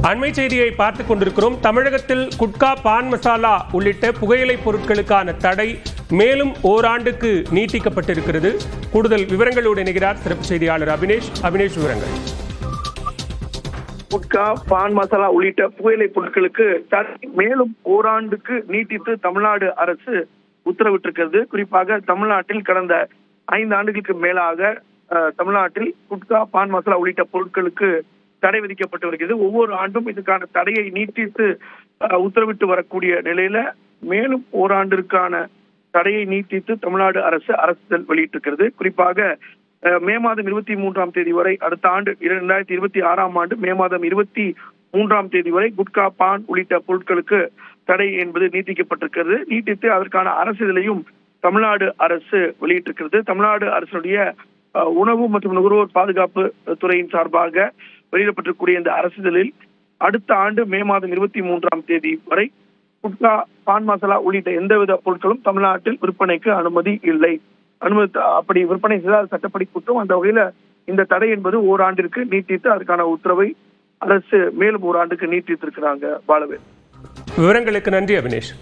அண்மை செய்தியை பார்த்துக் கொண்டிருக்கிறோம். தமிழகத்தில் குட்கா, பான் மசாலா உள்ளிட்ட புகையிலை பொருட்களுக்கான தடை மேலும் ஓராண்டுக்கு நீட்டிக்கப்பட்டிருக்கிறது. கூடுதல் விவரங்களோடு இணைகிறார் சிறப்பு செய்தியாளர் அபினேஷ். விவரங்கள். குட்கா, பான் மசாலா உள்ளிட்ட புகையிலை பொருட்களுக்கு தடை மேலும் ஓராண்டுக்கு நீட்டித்து தமிழ்நாடு அரசு உத்தரவிட்டிருக்கிறது. குறிப்பாக தமிழ்நாட்டில் கடந்த 5 ஆண்டுகளுக்கு மேலாக தமிழ்நாட்டில் குட்கா, பான் மசாலா உள்ளிட்ட பொருட்களுக்கு தடை விதிக்கப்பட்டு வருகிறது. ஒவ்வொரு ஆண்டும் இதுக்கான தடையை நீட்டித்து உத்தரவிட்டு வரக்கூடிய நிலையில மேலும் ஓராண்டிற்கான தடையை நீட்டித்து தமிழ்நாடு அரசு அரசிதழ் வெளியிட்டிருக்கிறது. குறிப்பாக மே மாதம் 23ஆம் தேதி வரை, அடுத்த ஆண்டு 2026ஆம் ஆண்டு மே மாதம் 23ஆம் தேதி வரை குட்கா, பான் உள்ளிட்ட பொருட்களுக்கு தடை என்பது நீட்டிக்கப்பட்டிருக்கிறது. நீட்டித்து அதற்கான அரசிதழையும் தமிழ்நாடு அரசு வெளியிட்டிருக்கிறது. தமிழ்நாடு அரசுடைய உணவு மற்றும் நுகர்வோர் பாதுகாப்பு துறையின் சார்பாக வெளியிடப்பட்டிருக்கூடிய இந்த அரசிதழில் அடுத்த ஆண்டு மே மாதம் 23ஆம் தேதி வரை குட்கா, பான் மசாலா உள்ளிட்ட எந்தவித பொருட்களும் தமிழ்நாட்டில் விற்பனைக்கு அனுமதி இல்லை. அப்படி விற்பனை செய்தால் சட்டப்படி குற்றம். அந்த வகையில இந்த தடை என்பது ஓராண்டிற்கு நீட்டித்து அதற்கான உத்தரவை அரசு மேலும் ஓராண்டுக்கு நீட்டித்திருக்கிறாங்க. பாலவேல். விவரங்களுக்கு நன்றி அபினேஷ்.